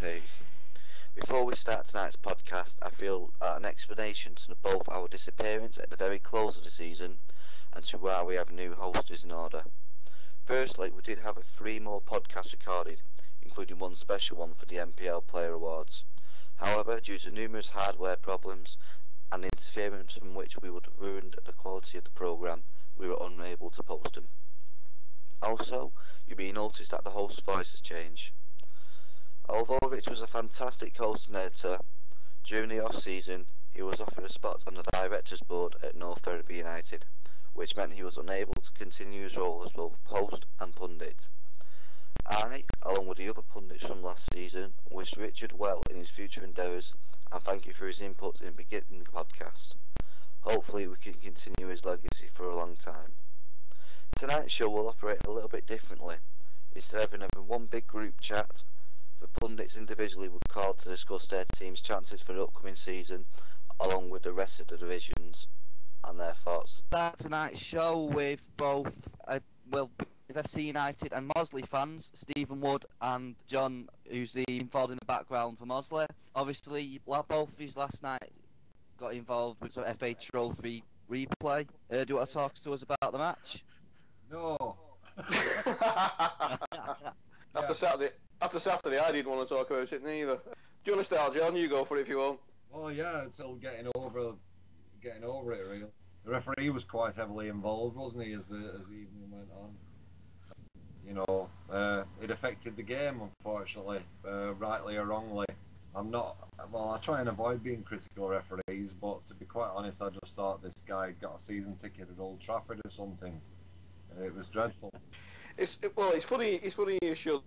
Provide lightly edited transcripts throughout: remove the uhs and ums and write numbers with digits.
Hayes. Before we start tonight's podcast, I feel an explanation to both our disappearance at the very close of the season and to why we have a new host is in order. Firstly, we did have 3 more podcasts recorded, including one special one for the NPL Player Awards. However, due to numerous hardware problems and interference from which we would have ruined the quality of the programme, we were unable to post them. Also, you may notice that the host's voice has changed. Although Rich was a fantastic host and editor, during the off-season he was offered a spot on the directors board at North Ferriby United, which meant he was unable to continue his role as both host and pundit. I, along with the other pundits from last season, wish Richard well in his future endeavours and thank you for his input in beginning the podcast. Hopefully we can continue his legacy for a long time. Tonight's show will operate a little bit differently. Instead of having one big group chat, the pundits individually were called to discuss their team's chances for the upcoming season, along with the rest of the divisions and their thoughts. Start tonight's show with both, with FC United and Mosley fans, Stephen Wood and John, who's involved in the background for Mosley. Obviously, both of his last night got involved with some FA Trophy replay. Do you want to talk to us about the match? No. After Saturday, I didn't want to talk about it neither. Do you want to start, John? You go for it if you want. Well, yeah, until getting over it, really. The referee was quite heavily involved, wasn't he, as the evening went on? You know, it affected the game, unfortunately, rightly or wrongly. I try and avoid being critical of referees, but to be quite honest, I just thought this guy got a season ticket at Old Trafford or something. It was dreadful. It's funny you should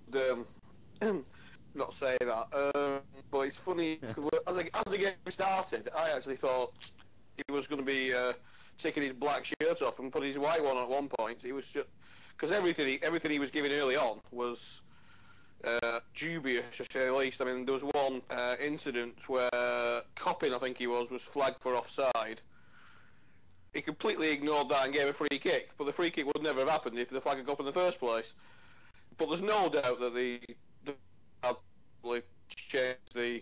not say that, but it's funny, as the game started, I actually thought he was going to be taking his black shirt off and put his white one on at one point. He was just, because everything he was giving early on was dubious, to say the least. I mean, there was one incident where Coppin, I think he was flagged for offside. He completely ignored that and gave a free kick, but the free kick would never have happened if the flag had gone up in the first place. But there's no doubt that the probably changed the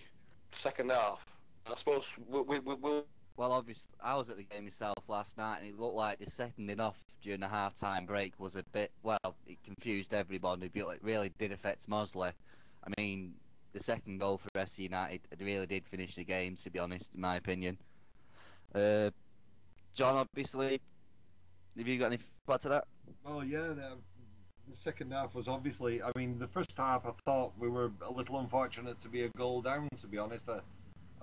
second half. I suppose we'll. Well, obviously, I was at the game myself last night, and it looked like the seconding off during the half-time break was a bit, it confused everybody, but it really did affect Mosley. I mean, the second goal for FC United really did finish the game, to be honest, in my opinion. John, obviously, have you got any thoughts to that? Well, yeah, the second half was obviously, I mean, the first half I thought we were a little unfortunate to be a goal down, to be honest. I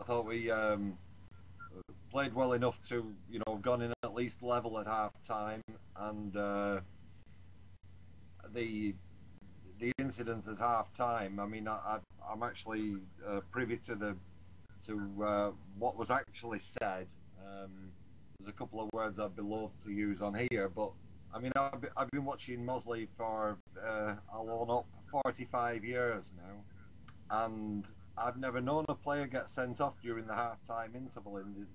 thought we played well enough to, have gone in at least level at half time, and the incident at half time, I mean, I'm actually privy to what was actually said. There's a couple of words I'd be loath to use on here, but I mean, I've been watching Mosley for I'll own up 45 years now, and I've never known a player get sent off during the half-time interval in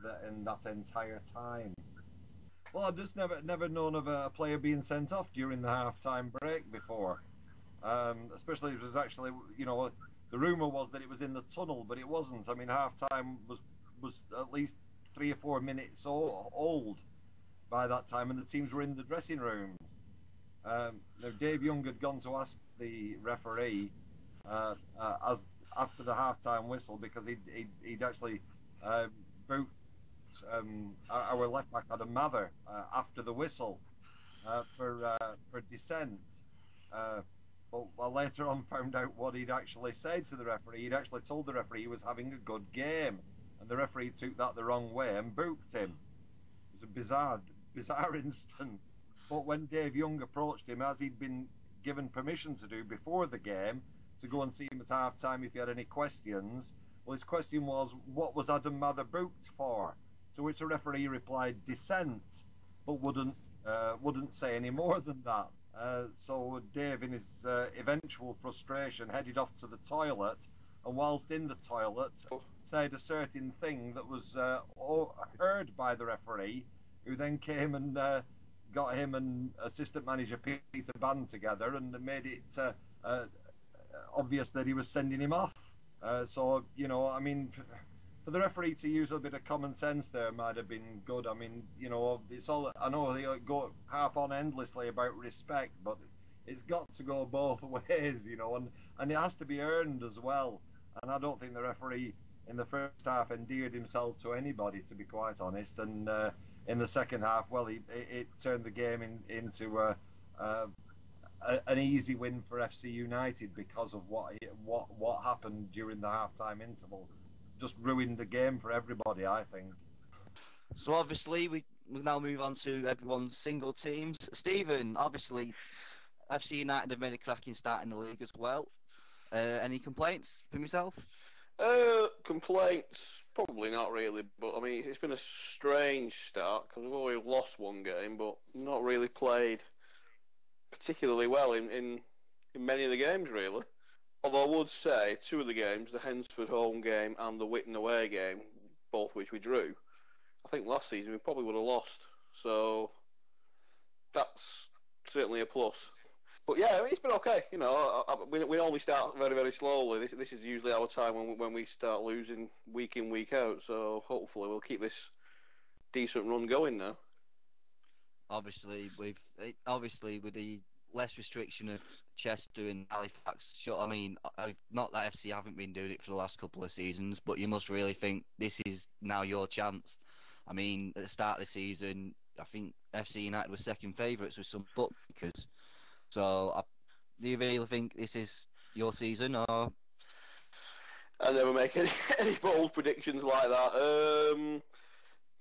that entire time. Well, I've just never known of a player being sent off during the half-time break before. Especially it was actually, the rumour was that it was in the tunnel, but it wasn't. I mean, half-time was at least 3 or 4 minutes old by that time, and the teams were in the dressing rooms. Now, Dave Young had gone to ask the referee as after the half-time whistle, because he'd actually booked our left back Adam Mather after the whistle for dissent. But later on found out what he'd actually said to the referee. He'd actually told the referee he was having a good game, and the referee took that the wrong way and booked him. It was a bizarre instance. But when Dave Young approached him, as he'd been given permission to do before the game, to go and see him at half-time if he had any questions, well, his question was, what was Adam Mather booked for? To which the referee replied, dissent, but wouldn't say any more than that. So Dave, in his eventual frustration, headed off to the toilet, and whilst in the toilet, said a certain thing that was heard by the referee, who then came and got him and assistant manager Peter Band together and made it obvious that he was sending him off. So, I mean, for the referee to use a bit of common sense there might have been good. I mean, it's all. I know they go harp on endlessly about respect, but it's got to go both ways, and it has to be earned as well. And I don't think the referee in the first half endeared himself to anybody, to be quite honest. And in the second half, well, it turned the game into an easy win for FC United because of what happened during the half-time interval. Just ruined the game for everybody, I think. So obviously we now move on to everyone's single teams. Stephen, obviously FC United have made a cracking start in the league as well. Any complaints from yourself? Complaints? Probably not really, but I mean it's been a strange start because we've always lost one game, but not really played particularly well in many of the games really. Although I would say two of the games, the Hensford home game and the Witten away game, both which we drew, I think last season we probably would have lost. So that's certainly a plus. But yeah, I mean, it's been okay. We normally start very, very slowly. This is usually our time when we start losing week in, week out. So hopefully we'll keep this decent run going now. Obviously with the less restriction of Chester and Halifax, I mean, not that FC haven't been doing it for the last couple of seasons, but you must really think this is now your chance. I mean, at the start of the season, I think FC United were second favourites with some bookmakers. So, do you really think this is your season, or? I never make any bold predictions like that.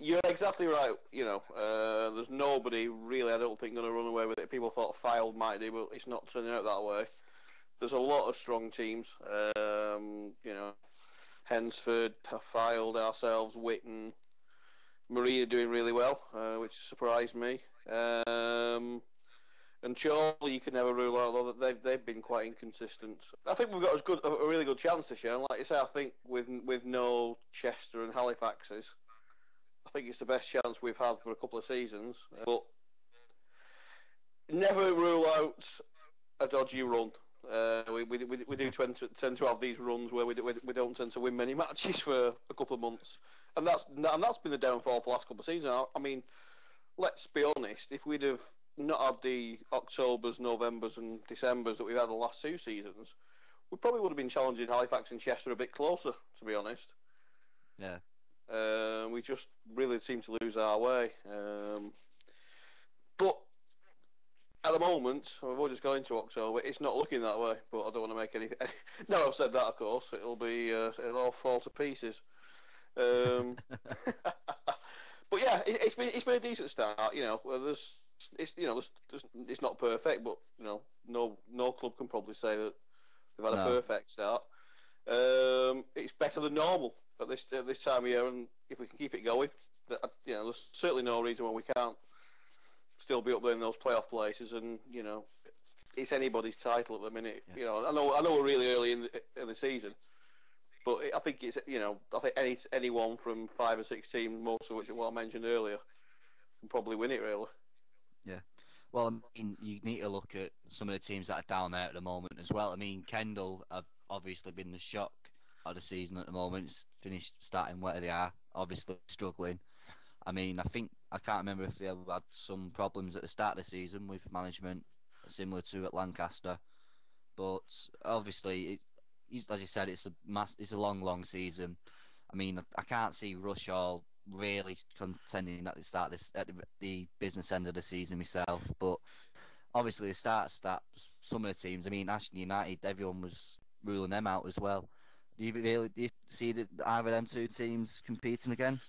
You're exactly right. There's nobody really, I don't think, going to run away with it. People thought Fylde might do, but it's not turning out that way. There's a lot of strong teams. Hensford, Fylde, ourselves, Witten, Maria doing really well, which surprised me. And Chorley, you can never rule out, although they've been quite inconsistent. I think we've got a really good chance this year. And like you say, I think with no Chester and Halifaxes, I think it's the best chance we've had for a couple of seasons. But never rule out a dodgy run. We do tend to have these runs where we don't tend to win many matches for a couple of months, and that's been the downfall for the last couple of seasons. I mean, let's be honest. If we'd have not had the Octobers, Novembers, and Decembers that we've had the last two seasons, we probably would have been challenging Halifax and Chester a bit closer, to be honest. Yeah. We just really seem to lose our way. But at the moment, we've all just gone into October. It's not looking that way, but I don't want to make any. Now I've said that, of course, it'll all fall to pieces. But yeah, it's been a decent start. It's not perfect, but no club can probably say that they've had a perfect start. It's better than normal at this time of year, and if we can keep it going, there's certainly no reason why we can't still be up there in those playoff places. And it's anybody's title at the minute. Yeah. I know we're really early in the season, but I think it's I think anyone from 5 or 6 teams, most of which are what I mentioned earlier, can probably win it really. Yeah. Well, I mean, you need to look at some of the teams that are down there at the moment as well. I mean, Kendal have obviously been the shock of the season at the moment. It's finished starting where they are, obviously struggling. I mean, I can't remember if they have had some problems at the start of the season with management, similar to at Lancaster. But obviously, as you said, it's a long season. I mean, I can't see Rush all really contending at the business end of the season myself. But obviously, the start some of the teams. I mean, Ashton United, everyone was ruling them out as well. Do you see either of them two teams competing again?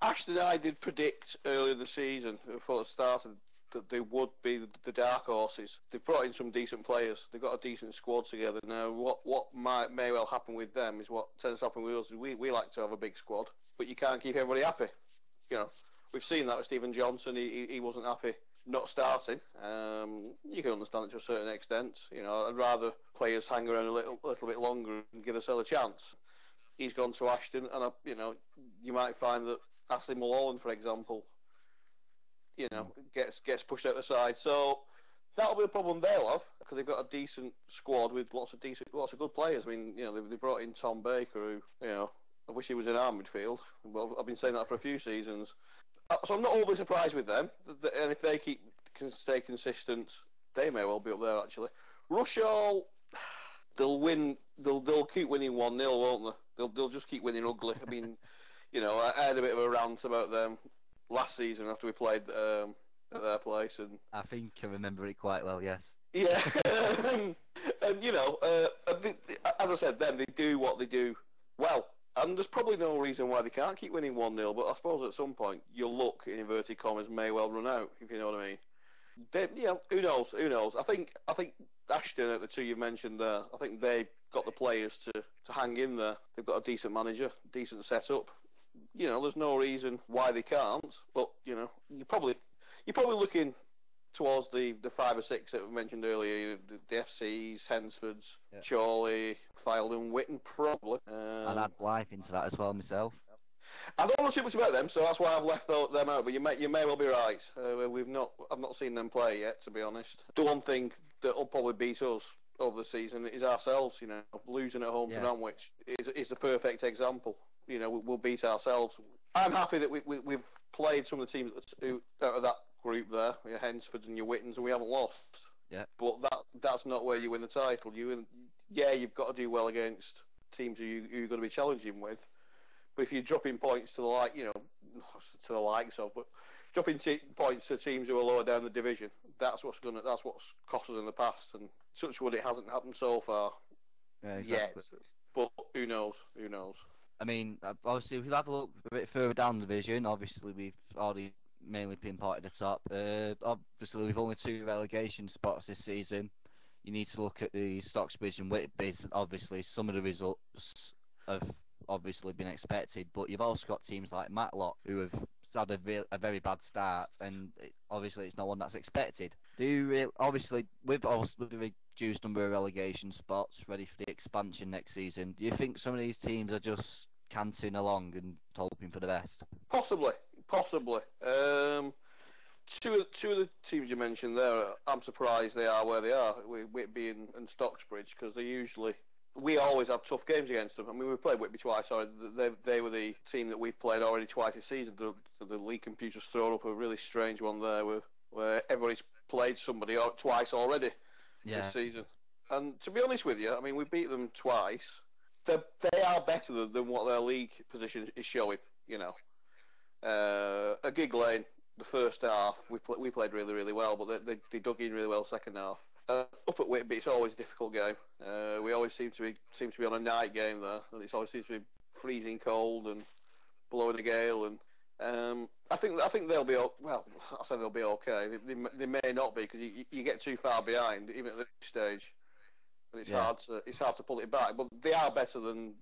Ashton and I did predict earlier in the season, before it started, that they would be the dark horses. They've brought in some decent players. They've got a decent squad together. Now, what may well happen with them is what tends to happen with us. We like to have a big squad, but you can't keep everybody happy. We've seen that with Stephen Johnson. He wasn't happy not starting. You can understand it to a certain extent. I'd rather players hang around a little bit longer and give us a chance. He's gone to Ashton, and you might find that Ashley Mulholland, for example, gets pushed out the side. So that'll be a problem they'll have because they've got a decent squad with lots of good players. I mean, they brought in Tom Baker, who, I wish he was in our midfield. Well, I've been saying that for a few seasons. So I'm not overly surprised with them. And if they can stay consistent, they may well be up there actually. Rushall, they'll win. They'll keep winning 1-0, won't they? They'll just keep winning ugly. I mean, I had a bit of a rant about them last season after we played at their place, and I think I remember it quite well. Yes. yeah, and I think, as I said, they do what they do well, and there's probably no reason why they can't keep winning 1-0. But I suppose at some point your luck, in inverted commas, may well run out, if you know what I mean. Who knows? Who knows? I think Ashton, the two you mentioned there, I think they got the players to hang in there. They've got a decent manager, decent setup. There's no reason why they can't. But you're probably looking towards the 5 or 6 that we mentioned earlier, the FCs, Hensfords, Yeah. Chorley, Fylde and Witten, probably. I'd add Blythe into that as well myself. I don't know too much about them, so that's why I've left them out. But you may well be right. I've not seen them play yet, to be honest. The one thing that'll probably beat us over the season is ourselves. Losing at home to Norwich is the perfect example. We'll beat ourselves. I'm happy that we've played some of the teams who out of that group there, your Hensfords and your Wittens, and we haven't lost. Yeah. But that's not where you win the title. You've got to do well against teams who you're going to be challenging with. But if you're dropping points to the likes of, but dropping points to teams who are lower down the division, that's what's cost us in the past. And such wood, it hasn't happened so far. Yeah, exactly. Yet. But who knows? Who knows? I mean, obviously, if we have a look a bit further down the division, obviously we've already mainly pinpointed the top. Obviously, we've only 2 relegation spots this season. You need to look at the Stocksbridge and Whitby. Obviously, some of the results have obviously been expected, but you've also got teams like Matlock who have had a very bad start, and obviously it's not one that's expected. Obviously, with the reduced number of relegation spots ready for the expansion next season, do you think some of these teams are just canting along and hoping for the best? Possibly. Two of the teams you mentioned there, I'm surprised they are where they are, Whitby and Stocksbridge, because we always have tough games against them. I mean, we played Whitby twice. They were the team that we've played already twice this season. The league computer's thrown up a really strange one there where everybody's played somebody twice already this season. And to be honest with you, I mean, we beat them twice. They are better than what their league position is showing, At Gig Lane, the first half, we played really, really well, but they dug in really well second half. Up at Whitby, it's always a difficult game. We always seem to be on a night game there, and it always seems to be freezing cold and blowing a gale. And I think they'll be well. I say they'll be okay. They may not be because you get too far behind even at this stage, and it's hard to pull it back. But they are better than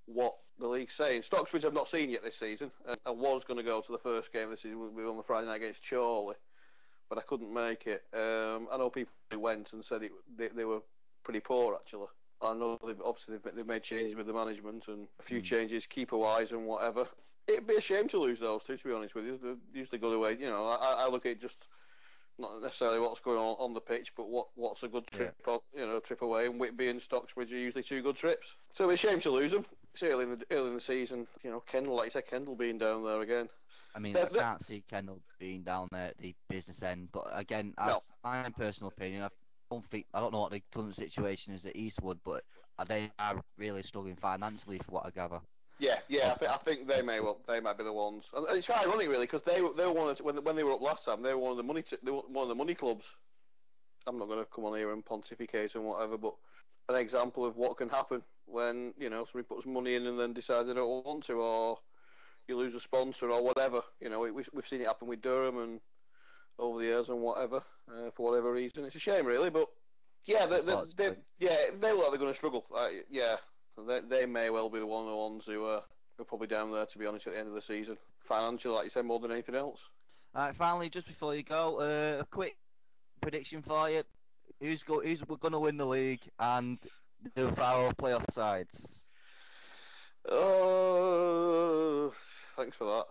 what the league's saying. Stocksbridge I've not seen yet this season. I was going to go to the first game this season. We were on the Friday night against Chorley, but I couldn't make it. I know people who went and said they were pretty poor actually. I know they've made changes with the management and a few changes keeper wise and whatever. It'd be a shame to lose those two, to be honest with you. They usually go away. I look at just not necessarily what's going on the pitch, but what's a good trip, trip away. And Whitby and Stocksbridge are usually 2 good trips. So it'd be a shame to lose them. It's early in the season. Kendall, like you said, Kendall being down there again. I mean, I can't see Kendall being down there at the business end, but again, my personal opinion, I don't know what the current situation is at Eastwood, but they are really struggling financially, for what I gather. Yeah. I think they might be the ones, and it's ironic really because they were one of when they were up last time, they were one of the money clubs. I'm not going to come on here and pontificate and whatever, but an example of what can happen when somebody puts money in and then decides they don't want to, or you lose a sponsor or whatever. We've seen it happen with Durham and over the years and whatever, for whatever reason. It's a shame really, but yeah, they look like they're going to struggle. They may well be the ones who are probably down there, to be honest, at the end of the season. Financially, like you said, more than anything else. Alright, finally, just before you go, a quick prediction for you. Who's going to win the league and the Faro playoff sides? Oh, thanks for that.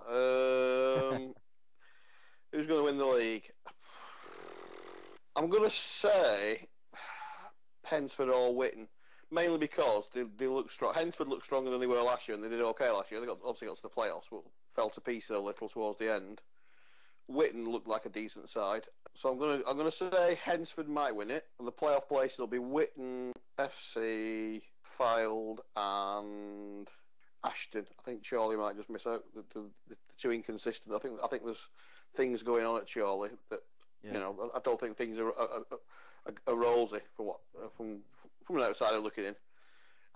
Who's going to win the league? I'm going to say Hensford or Witten, mainly because they look strong. Hensford looked stronger than they were last year, and they did okay last year. They obviously got to the playoffs, but fell to pieces a little towards the end. Witten looked like a decent side, so I'm gonna say Hensford might win it, and the playoff places will be Witten, FC, Fylde, and Ashton. I think Chorley might just miss out. The two inconsistent. I think there's things going on at Chorley that I don't think things are rosy from an outsider looking in,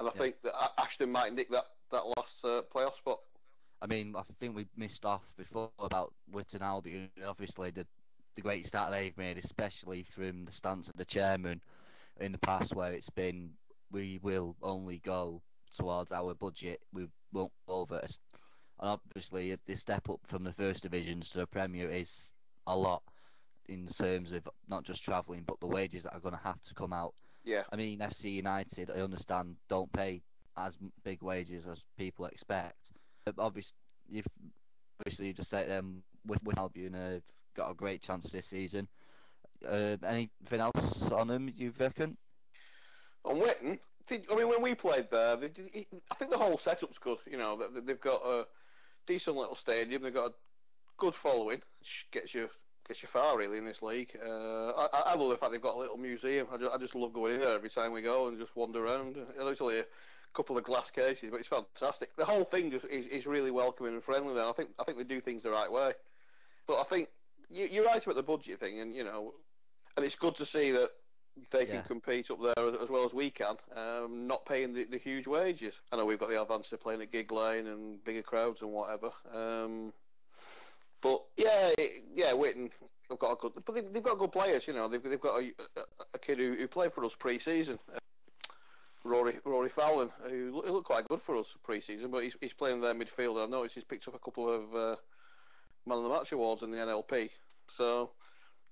and I think that Ashton might nick that last playoff spot. I mean, I think we missed off before about Witten Albion. Obviously, the great start they've made, especially from the stance of the chairman in the past, where it's been, we will only go towards our budget, we won't go over us. And obviously, the step up from the first divisions to the Premier is a lot in terms of not just travelling, but the wages that are going to have to come out. Yeah. I mean, FC United, I understand, don't pay as big wages as people expect. Obviously, you just said with Albion have got a great chance this season. Anything else on them, you reckon? On Witten, I mean, when we played there, I think the whole setup's good. You know, they've got a decent little stadium. They've got a good following, which gets you far really in this league. I love the fact they've got a little museum. I just love going in there every time we go and just wander around. It's only a couple of glass cases, but it's fantastic. The whole thing just is really welcoming and friendly there. I think they do things the right way. But I think you're right about the budget thing, and and it's good to see that they can compete up there as well as we can, not paying the huge wages. I know we've got the advantage of playing at Gig Lane and bigger crowds and whatever. But Witten have got they've got good players. They've got a kid who played for us pre-season. Rory Fallon, who looked quite good for us pre-season, but he's playing their midfielder. I noticed he's picked up a couple of Man of the Match awards in the NLP, so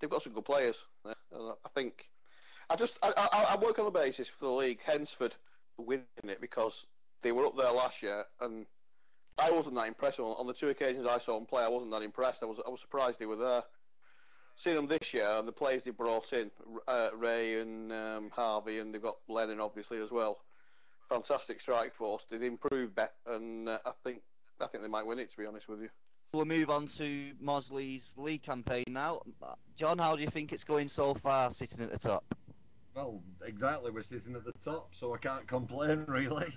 they've got some good players. And I think I work on the basis for the league, Hensford winning it because they were up there last year, and I wasn't that impressed on the two occasions I saw them play. I wasn't that impressed. I was surprised they were there. Seeing them this year and the players they brought in, Ray and Harvey, and they've got Lennon obviously as well. Fantastic strike force. They've improved bet, and I think they might win it. To be honest with you. We'll move on to Mosley's league campaign now. John, how do you think it's going so far, sitting at the top? Well, exactly. We're sitting at the top, so I can't complain really.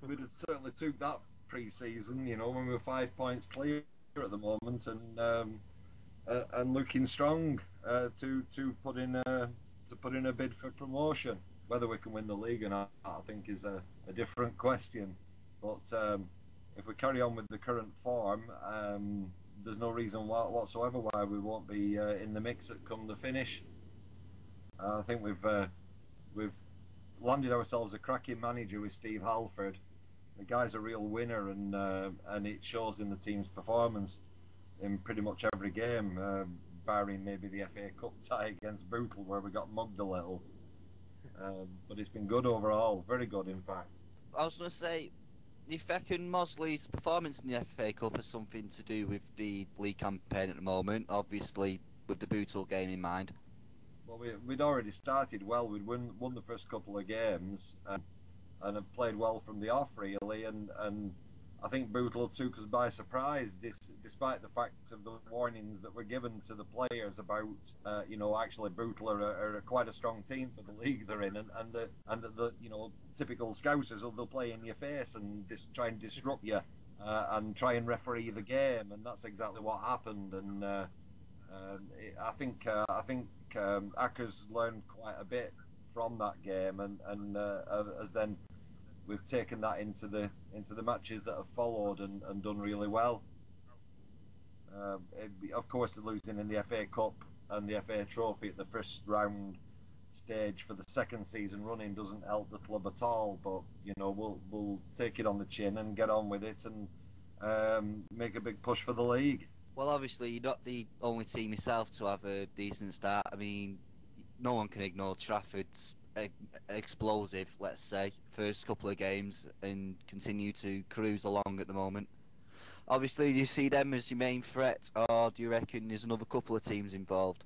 We'd have certainly took that pre-season, when we were 5 points clear at the moment, and looking strong to put in a bid for promotion. Whether we can win the league or not, I think, is a different question. But if we carry on with the current form, there's no reason whatsoever why we won't be in the mix at come the finish. I think we've landed ourselves a cracking manager with Steve Halford. The guy's a real winner, and it shows in the team's performance in pretty much every game, barring maybe the FA Cup tie against Bootle where we got mugged a little. But it's been good overall, very good in fact. I was going to say, do you reckon Mosley's performance in the FA Cup has something to do with the league campaign at the moment, obviously with the Bootle game in mind? Well, we'd already started well. We'd won the first couple of games and have played well from the off really, and I think Bootle took us by surprise, despite the fact of the warnings that were given to the players about, actually Bootle are quite a strong team for the league they're in, and the typical Scousers, they'll play in your face and try and disrupt you and try and referee the game, and that's exactly what happened. And I think Acker's learned quite a bit from that game, and as then we've taken that into the matches that have followed and done really well. Of course, losing in the FA Cup and the FA Trophy at the first round stage for the second season running doesn't help the club at all. But we'll take it on the chin and get on with it and make a big push for the league. Well, obviously you're not the only team yourself to have a decent start. I mean, no one can ignore Trafford's explosive, let's say, first couple of games and continue to cruise along at the moment. Obviously, do you see them as your main threat, or do you reckon there's another couple of teams involved?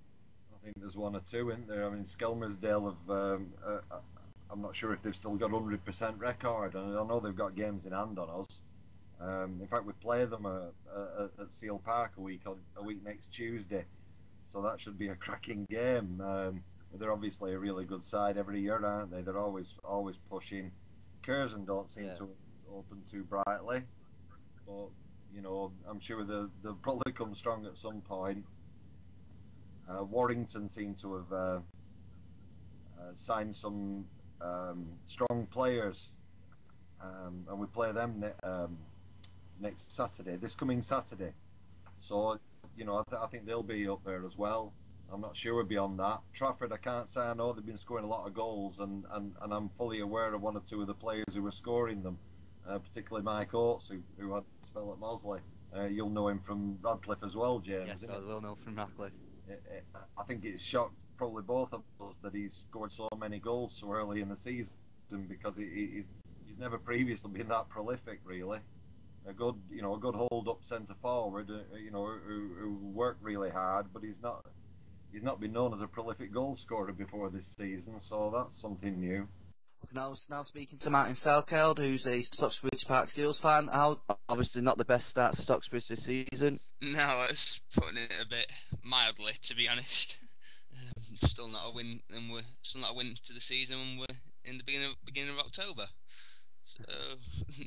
I think there's one or two, isn't there? I mean, Skelmersdale have. I'm not sure if they've still got 100% record, and I know they've got games in hand on us. In fact, we play them at Seal Park a week next Tuesday, so that should be a cracking game. They're obviously a really good side every year, aren't they? They're always pushing. Curzon don't seem to open too brightly, but I'm sure they'll probably come strong at some point. Warrington seem to have signed some strong players, and we play them next Saturday, this coming Saturday. So, I think they'll be up there as well. I'm not sure beyond that. Trafford, I can't say. I know they've been scoring a lot of goals, and I'm fully aware of one or two of the players who were scoring them, particularly Mike Oates, who had a spell at Mosley. You'll know him from Radcliffe as well, James. Yes, I will know from Radcliffe. I think it's shocked probably both of us that he's scored so many goals so early in the season, because he's never previously been that prolific, really. A good hold-up centre forward, who worked really hard, but he's not been known as a prolific goal scorer before this season, so that's something new. Now speaking to Martin Salkeld, who's a Stocksbridge Park Seals fan. Obviously not the best start for Stocksbridge this season. No, I was putting it a bit mildly, to be honest. Still not a win, and we're still not a win to the season when we're in the beginning of October. So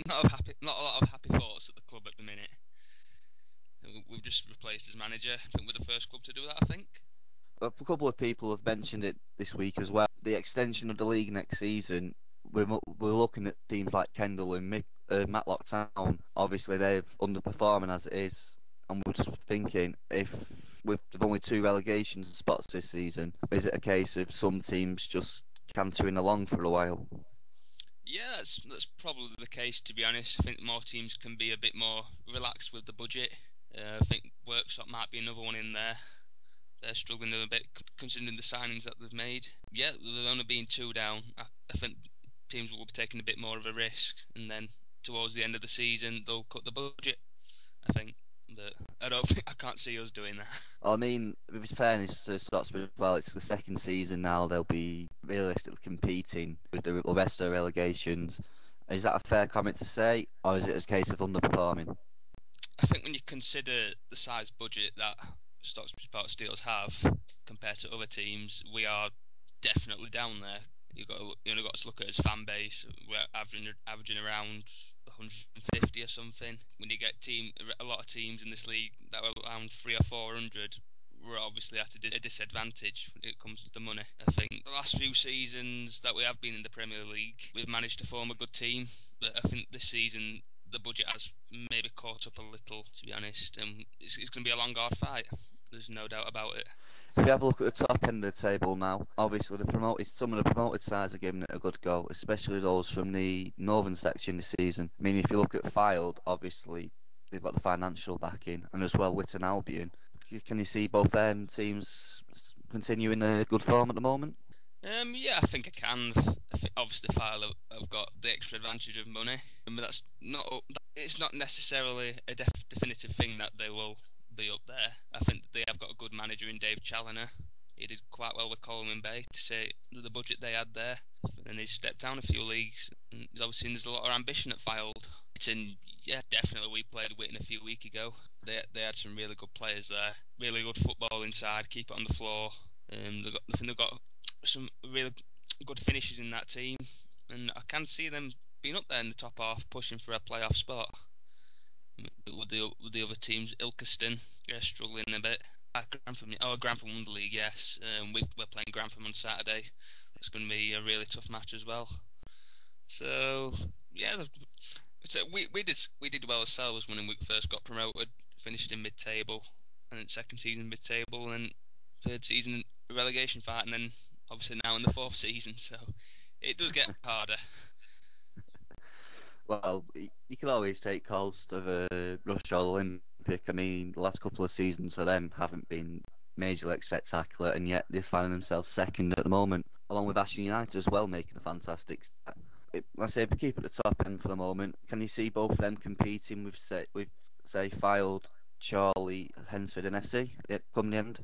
not a lot of happy thoughts at the club at the minute. We've just replaced his manager. I think we're the first club to do that, I think. A couple of people have mentioned it this week as well. The extension of the league next season, we're looking at teams like Kendal and Matlock Town. Obviously, they're underperforming as it is, and we're just thinking, if with only 2 relegation spots this season, is it a case of some teams just cantering along for a while? Yeah, that's probably the case, to be honest. I think more teams can be a bit more relaxed with the budget. I think Workshop might be another one in there. They're struggling a bit considering the signings that they've made. Yeah, they're only being 2 down. I think teams will be taking a bit more of a risk, and then towards the end of the season they'll cut the budget, I think. But I can't see us doing that. I mean, with fairness to Stocksbridge, well, it's the second season now. They'll be realistically competing with the rest of the relegations. Is that a fair comment to say, or is it a case of underperforming? I think when you consider the size budget that Stocksbridge Park Steels have compared to other teams, we are definitely down there. You only got to look at his fan base. We're averaging around 150 or something. When you get a lot of teams in this league that are around 300 or 400, we're obviously at a disadvantage when it comes to the money. I think the last few seasons that we have been in the Premier League, we've managed to form a good team, but I think this season the budget has maybe caught up a little, to be honest, and it's going to be a long, hard fight. There's no doubt about it. If we have a look at the top end of the table now, obviously some of the promoted sides are giving it a good go, especially those from the northern section this season. I mean, if you look at Fylde, obviously they've got the financial backing, and as well Witton Albion. Can you see both them teams continuing a good form at the moment? Yeah, I think I can. I think obviously Fylde have got the extra advantage of money, but it's not necessarily a definitive thing that they will be up there. I think they have got a good manager in Dave Challoner. He did quite well with Coleman Bay to say the budget they had there, and he's stepped down a few leagues. And obviously there's a lot of ambition at Fylde. And yeah, definitely we played Witton a few weeks ago. They had some really good players there, really good football inside, keep it on the floor. I think they've got some really good finishes in that team, and I can see them being up there in the top half, pushing for a playoff spot. With the other teams, Ilkeston, struggling a bit. Grantham won the league, yes. We're playing Grantham on Saturday. It's going to be a really tough match as well. So yeah, we did well ourselves when we first got promoted. Finished in mid-table, and then second season mid-table, and third season relegation fight, and then obviously now in the fourth season. So it does get harder. Well, you can always take Coast of Rush or Olympic. I mean, the last couple of seasons for them haven't been majorly spectacular, and yet they're finding themselves second at the moment, along with Ashton United as well, making a fantastic start. Let's say, if we keep at the top end for the moment, can you see both of them competing with Fylde, Charlie, Hensford and FC come the end?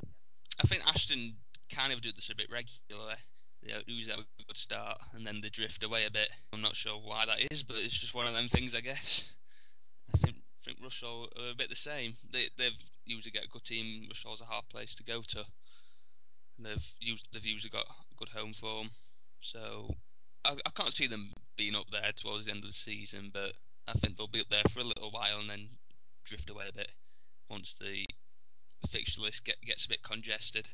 I think Ashton kind of do this a bit regularly. They always have a good start and then they drift away a bit. I'm not sure why that is, but it's just one of them things, I guess. I think Russell are a bit the same. They've usually get a good team. Russell's a hard place to go to. They've usually got good home form, so I can't see them being up there towards the end of the season. But I think they'll be up there for a little while and then drift away a bit once the fixture list gets a bit congested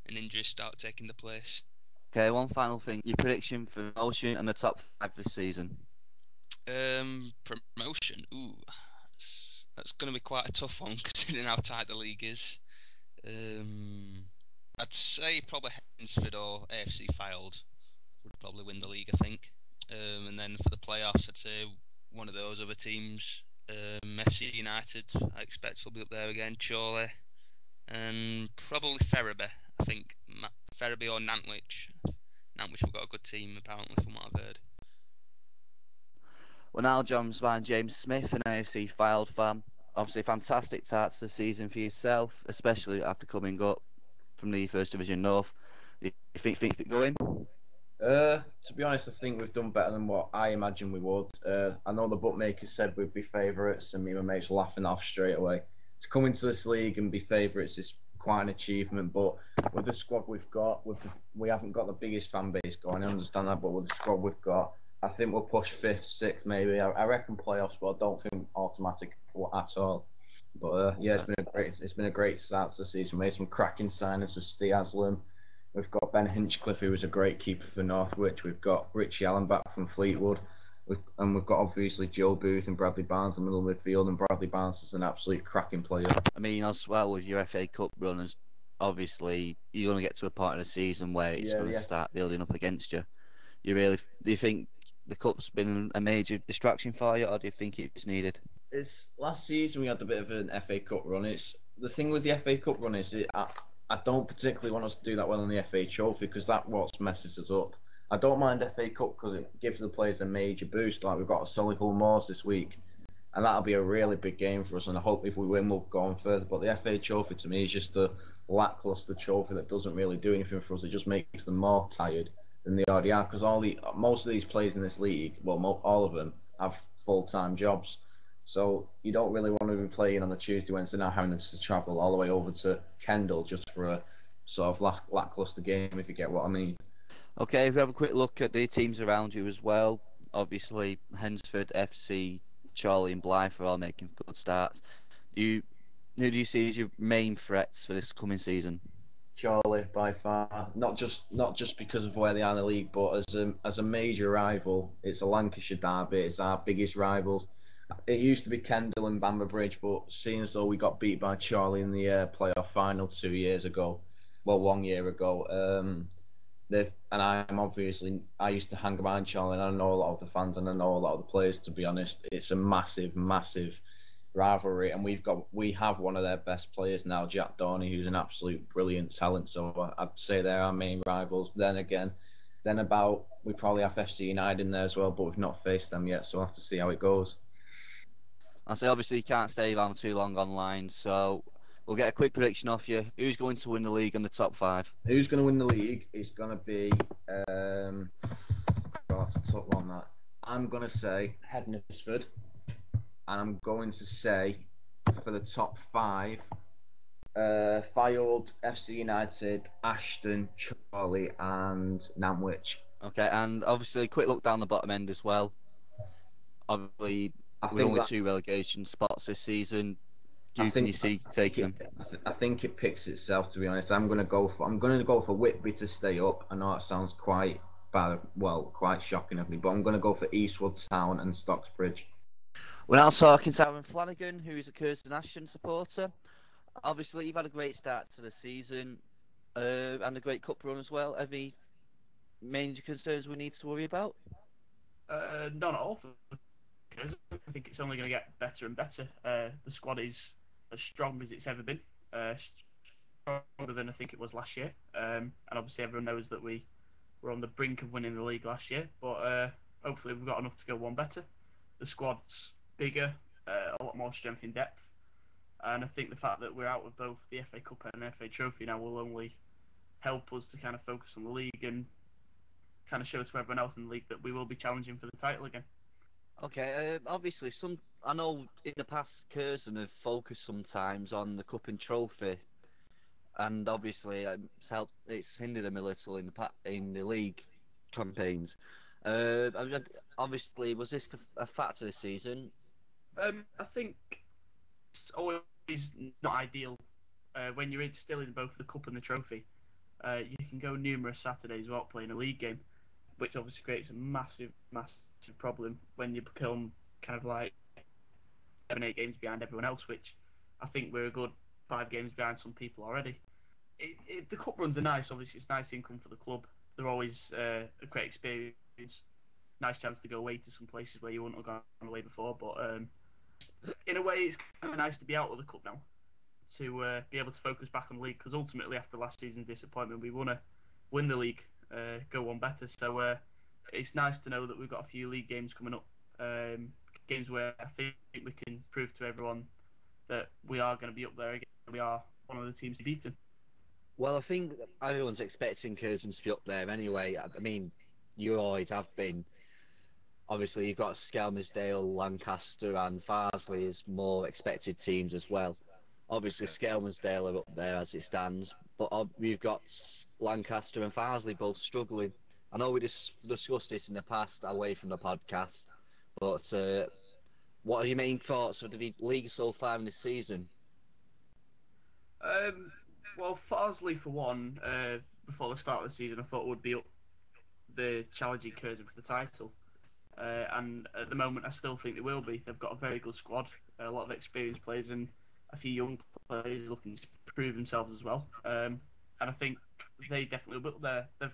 and injuries start taking the place. Okay, one final thing. Your prediction for promotion and the top 5 this season. Promotion. Ooh, that's going to be quite a tough one considering how tight the league is. I'd say probably Hensford or AFC Fylde would probably win the league, I think. And then for the playoffs, I'd say one of those other teams, FC United, I expect will be up there again, Chorley, and probably Ferriby, I think. Ferriby or Nantwich. Nantwich have got a good team, apparently, from what I've heard. Well, now joined by James Smith, an AFC Fylde fan. Obviously, fantastic start to the season for yourself, especially after coming up from the First Division North. Do you think it going? To be honest, I think we've done better than what I imagined we would. I know the bookmakers said we'd be favourites, and me and my mates were laughing off straight away. To come into this league and be favourites is quite an achievement, but with the squad we've got, we haven't got the biggest fan base going. I understand that, but with the squad we've got, I think we'll push 5th, 6th, maybe. I reckon playoffs, but I don't think automatic at all. But yeah, it's been a great start to the season. We made some cracking signings with Steve Aslam. We've got Ben Hinchcliffe, who was a great keeper for Northwich. We've got Richie Allen back from Fleetwood. We've got obviously Joe Booth and Bradley Barnes in the middle midfield, and Bradley Barnes is an absolute cracking player. I mean, as well with your FA Cup runners, obviously you're going to get to a part of the season where it's going to start building up against you. Do you think the cup's been a major distraction for you, or do you think it's needed? Last season we had a bit of an FA Cup run. The thing with the FA Cup run is I don't particularly want us to do that well in the FA Trophy because that's what messes us up. I don't mind FA Cup because it gives the players a major boost. Like we've got Solihull Moors this week, and that'll be a really big game for us. And I hope if we win, we'll go on further. But the FA Trophy to me is just a lackluster trophy that doesn't really do anything for us. It just makes them more tired than they already are because most of these players in this league, well, all of them have full-time jobs. So you don't really want to be playing on a Tuesday, Wednesday night, having to travel all the way over to Kendal just for a sort of lackluster game, if you get what I mean. Okay, if we have a quick look at the teams around you as well, obviously Hensford, FC, Charlie and Blythe are all making good starts. Who do you see as your main threats for this coming season? Charlie by far, not just because of where they are in the league, but as a major rival. It's a Lancashire derby. It's our biggest rivals. It used to be Kendal and Bamber Bridge, but seeing as though we got beat by Charlie in the playoff final 2 years ago, well, 1 year ago, I used to hang around Charlie, and I know a lot of the fans and I know a lot of the players. To be honest, it's a massive, massive rivalry, and we have one of their best players now, Jack Dorney, who's an absolute brilliant talent. So I'd say they're our main rivals. We probably have FC United in there as well, but we've not faced them yet, so we'll have to see how it goes. I say obviously you can't stay around too long online, so we'll get a quick prediction off you. Who's going to win the league in the top 5? Who's going to win the league is going to be that's a tough one, that. I'm going to say Hednesford, and I'm going to say for the top 5, Fylde, FC United, Ashton, Charlie, and Nantwich. Okay, and obviously a quick look down the bottom end as well. Obviously, with only 2 relegation spots this season, can you see taking them? I think it picks itself, to be honest. I'm going to go for Whitby to stay up. I know that sounds quite bad, well, quite shocking of me, but I'm going to go for Eastwood Town and Stocksbridge. We're now talking to Aaron Flanagan, who is a Curzon Ashton supporter. Obviously, you've had a great start to the season and a great cup run as well. Any major concerns we need to worry about? Not at all. Because I think it's only going to get better and better. The squad is as strong as it's ever been, stronger than I think it was last year. And obviously everyone knows that we were on the brink of winning the league last year, but hopefully we've got enough to go one better. The squad's bigger, a lot more strength in depth, and I think the fact that we're out of both the FA Cup and the FA Trophy now will only help us to kind of focus on the league and kind of show to everyone else in the league that we will be challenging for the title again. Okay, obviously, I know in the past Curzon have focused sometimes on the cup and trophy, and obviously it's hindered them a little in the league campaigns. Obviously, was this a factor this season? I think it's always not ideal when you're still in both the cup and the trophy. You can go numerous Saturdays without playing a league game, which obviously creates a massive problem when you become kind of like 7-8 games behind everyone else, which I think we're a good 5 games behind some people already. The cup runs are nice, obviously it's nice income for the club. They're always a great experience, nice chance to go away to some places where you wouldn't have gone away before, but in a way it's kind of nice to be out of the cup now, to be able to focus back on the league, because ultimately after last season's disappointment we want to win the league, go one better, so it's nice to know that we've got a few league games coming up, games where I think we can prove to everyone that we are going to be up there again, we are one of the teams to beat them. Well, I think everyone's expecting Curzon to be up there anyway. I mean, you always have been. Obviously, you've got Skelmersdale, Lancaster and Farsley as more expected teams as well. Obviously, Skelmersdale are up there as it stands, but we've got Lancaster and Farsley both struggling. I know we discussed this in the past away from the podcast, but what are your main thoughts of the league so far in this season? Well, Farsley for one, before the start of the season, I thought would be up the challenging Curzon for the title. And at the moment, I still think they will be. They've got a very good squad, a lot of experienced players, and a few young players looking to prove themselves as well. And I think they definitely will be up there.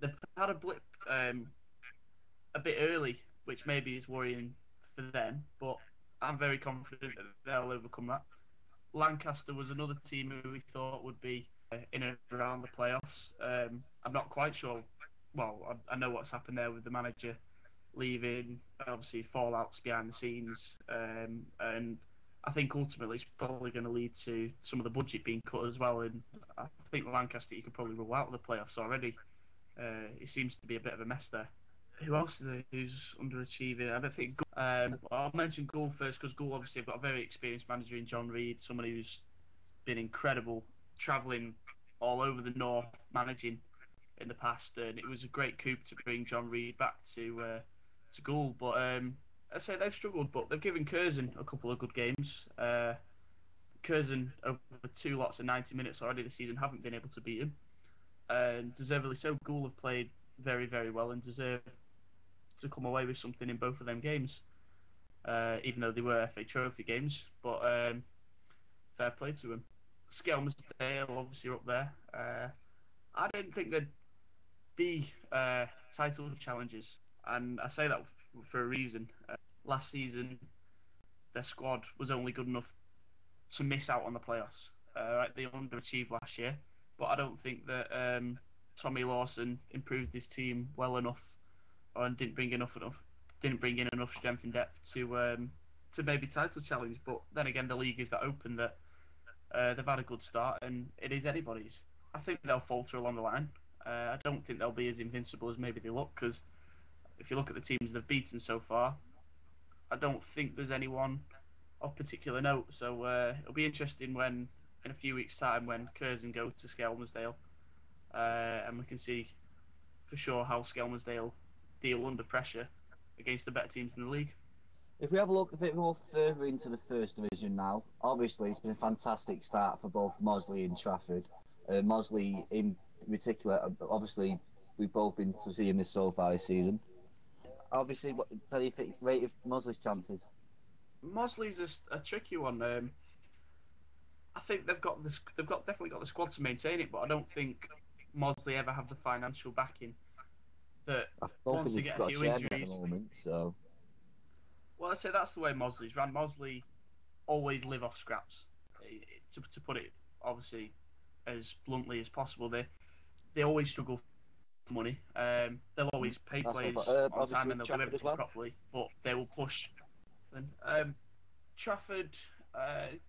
They've had a blip a bit early, which maybe is worrying for them, but I'm very confident that they'll overcome that. Lancaster was another team who we thought would be in and around the playoffs. I'm not quite sure. Well, I know what's happened there with the manager leaving, obviously fallouts behind the scenes, and I think ultimately it's probably going to lead to some of the budget being cut as well. And I think Lancaster you could probably rule out of the playoffs already. It seems to be a bit of a mess there. Who else is there who's underachieving? I don't think. I'll mention Gould first because Gould obviously have got a very experienced manager in John Reid, someone who's been incredible, travelling all over the north, managing in the past, and it was a great coup to bring John Reid back to Gould. But I'd say they've struggled, but they've given Curzon a couple of good games. Curzon over 2 lots of 90 minutes already this season haven't been able to beat him, and deservedly so. Gould have played very, very well and deserve to come away with something in both of them games, even though they were FA Trophy games. But fair play to them. Skelmersdale obviously up there. I didn't think they'd be title challengers, and I say that for a reason. Last season, their squad was only good enough to miss out on the playoffs. Right, they underachieved last year, but I don't think that Tommy Lawson improved his team well enough, or didn't bring in enough strength and depth to maybe title challenge. But then again, the league is that open that they've had a good start, and it is anybody's. I think they'll falter along the line. I don't think they'll be as invincible as maybe they look, because if you look at the teams they've beaten so far, I don't think there's anyone of particular note. So it'll be interesting when, in a few weeks' time, when Curzon go to Skelmersdale, and we can see for sure how Skelmersdale deal under pressure against the better teams in the league. If we have a look a bit more further into the first division now, obviously it's been a fantastic start for both Mosley and Trafford. Mosley in particular, obviously we've both been to see him this so far this season. Obviously, what do you think rate of Mosley's chances? Mosley's a tricky one. I think they've definitely got the squad to maintain it, but I don't think Mosley ever have the financial backing that I don't once think they he's get a got a few chairman at injuries. the moment, so. Well, I'd say that's the way Mosley's ran. Mosley always live off scraps. To put it obviously as bluntly as possible, they always struggle for money. They'll always pay That's players on time and they'll do Trafford everything as well. properly, but they will push. Trafford,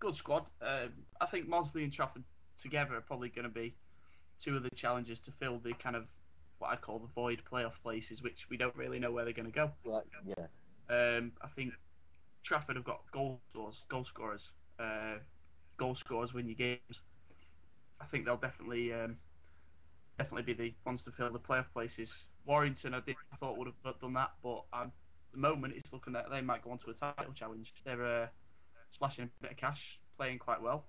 good squad. I think Mosley and Trafford together are probably going to be two of the challengers to fill the kind of what I'd call the void playoff places, which we don't really know where they're going to go. Like, yeah. I think Trafford have got goal scorers, goal scorers win your games. I think they'll definitely be the ones to fill the playoff places. Warrington, I thought would have done that, but at the moment it's looking that they might go on to a title challenge. They're splashing a bit of cash, playing quite well.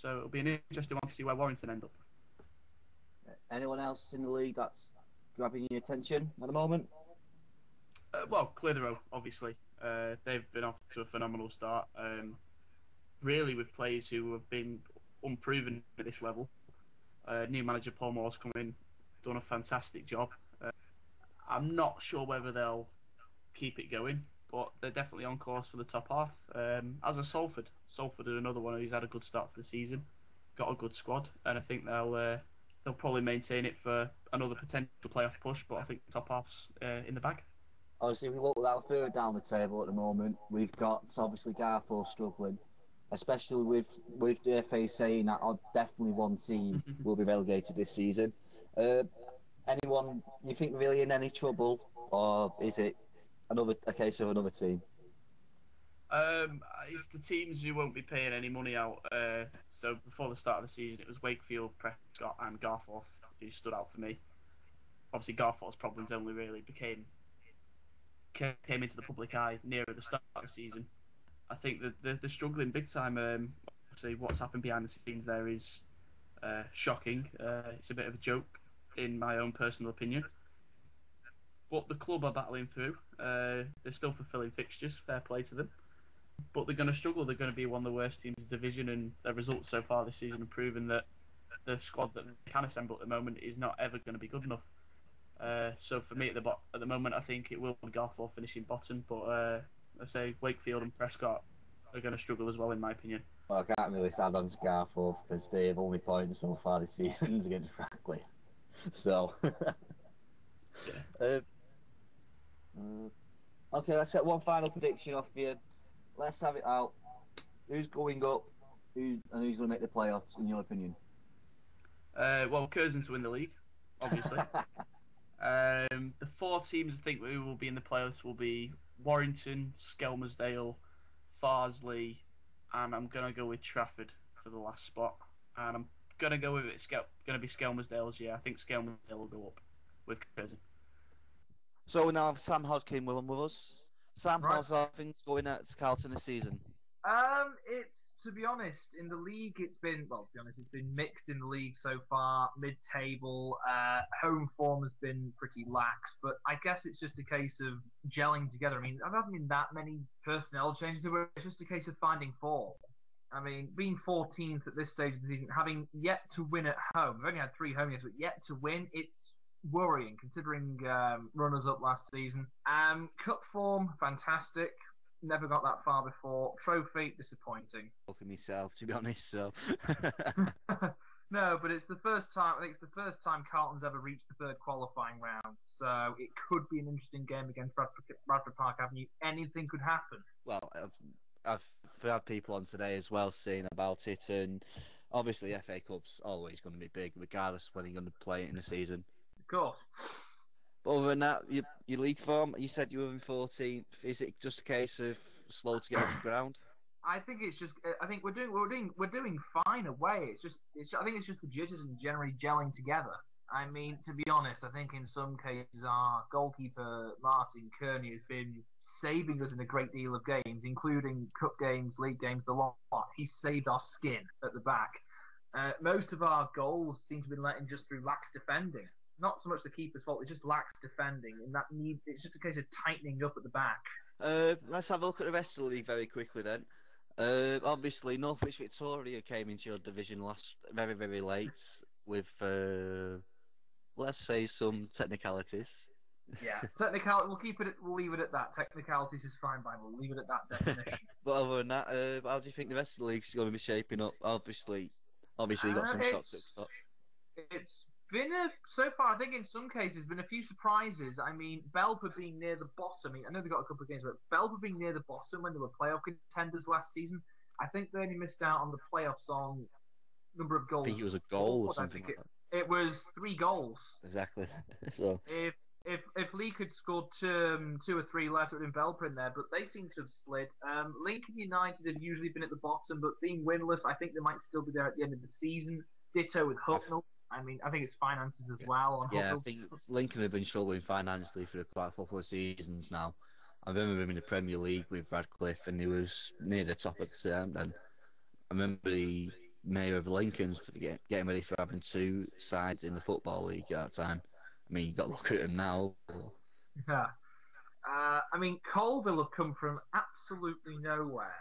So it'll be an interesting one to see where Warrington end up. Anyone else in the league that's grabbing your attention at the moment? Well, Clitheroe, obviously. They've been off to a phenomenal start. Really with players who have been unproven at this level. New manager Paul Moore's come in, done a fantastic job. I'm not sure whether they'll keep it going, but they're definitely on course for the top half. As are Salford. Salford are another one who's had a good start to the season, got a good squad, and I think they'll probably maintain it for another potential playoff push. But I think the top half's in the bag. Obviously, we look that further down the table at the moment. We've got obviously Garforth struggling, especially with the FA saying that definitely one team will be relegated this season. Anyone you think really in any trouble, or is it a case of another team? It's the teams who won't be paying any money out. So before the start of the season, it was Wakefield, Prescott, and Garforth who stood out for me. Obviously, Garforth's problems only really came into the public eye nearer the start of the season. I think that they're struggling big time. Obviously, what's happened behind the scenes there is shocking. It's a bit of a joke, in my own personal opinion. But the club are battling through. They're still fulfilling fixtures. Fair play to them. But they're going to struggle. They're going to be one of the worst teams in the division, and their results so far this season have proven that the squad that they can assemble at the moment is not ever going to be good enough. So for me at the moment, I think it will be Garforth finishing bottom, but I say Wakefield and Prescott are going to struggle as well, in my opinion. Well, I can't really stand on to Garforth because they've only pointed so far this season against Brackley. So, Yeah. Okay, let's get one final prediction off you. Let's have it out. Who's going up? Who's going to make the playoffs, in your opinion? Well, Curzon to win the league, obviously. The four teams I think who will be in the playoffs will be Warrington, Skelmersdale, Farsley, and I'm going to go with Trafford for the last spot. And I'm going to go with it's going to be Skelmersdale's. Yeah, I think Skelmersdale will go up with Curzon. So we now have Sam Hodkin with us. Sam, Right. how's things going at Carlton this season? It's, to be honest, in the league, it's been mixed in the league so far. Mid-table, home form has been pretty lax, but I guess it's just a case of gelling together. I mean, there haven't been that many personnel changes. It's just a case of finding form. I mean, being 14th at this stage of the season, having yet to win at home, we've only had 3 home games, but yet to win, it's worrying considering runners-up last season. Cup form, fantastic. Never got that far before. Trophy, disappointing. For myself, to be honest. So. No, but it's the first time. I think it's the first time Carlton's ever reached the third qualifying round. So it could be an interesting game against Bradford Park Avenue. Anything could happen. Well, I've had people on today as well saying about it, and obviously FA Cup's always going to be big, regardless of when you're going to play it in the season. Of course. But other than that, your league form, you said you were in 14th. Is it just a case of slow to get off the ground? I think it's just. I think we're doing fine away. I think it's just the jitters and generally gelling together. I mean, to be honest, I think in some cases our goalkeeper Martin Kearney has been saving us in a great deal of games, including cup games, league games, the lot. He's saved our skin at the back. Most of our goals seem to be letting just through lax defending. Not so much the keeper's fault; it's just lax defending, and it's just a case of tightening up at the back. Let's have a look at the rest of the league very quickly then. Obviously, Northwich Victoria came into your division very, very late with, let's say, some technicalities. Yeah, we'll leave it at that. Technicalities is fine, by we'll leave it at that definition. But other than that, how do you think the rest of the league's going to be shaping up? Obviously, you got some shots at the start. It's been so far. I think in some cases, been a few surprises. I mean, Belper being near the bottom. I mean, I know they got a couple of games, but Belper being near the bottom when they were playoff contenders last season. I think they only missed out on the playoffs on number of goals. I think it was a goal or scored, something like that. It was 3 goals. Exactly. So If League had scored 2 or 3 less, it would have been Belper in there, but they seem to have slid. Lincoln United have usually been at the bottom, but being winless, I think they might still be there at the end of the season. Ditto with Hucknall. I mean, I think it's finances as well. On yeah, I Hucknall. think Lincoln have been struggling financially for quite a couple of seasons now. I remember him in the Premier League with Radcliffe, and he was near the top of the term then. I remember the mayor of Lincoln's getting ready for having 2 sides in the Football League at that time. I mean, you got to look at him now. Yeah. I mean, Colville have come from absolutely nowhere.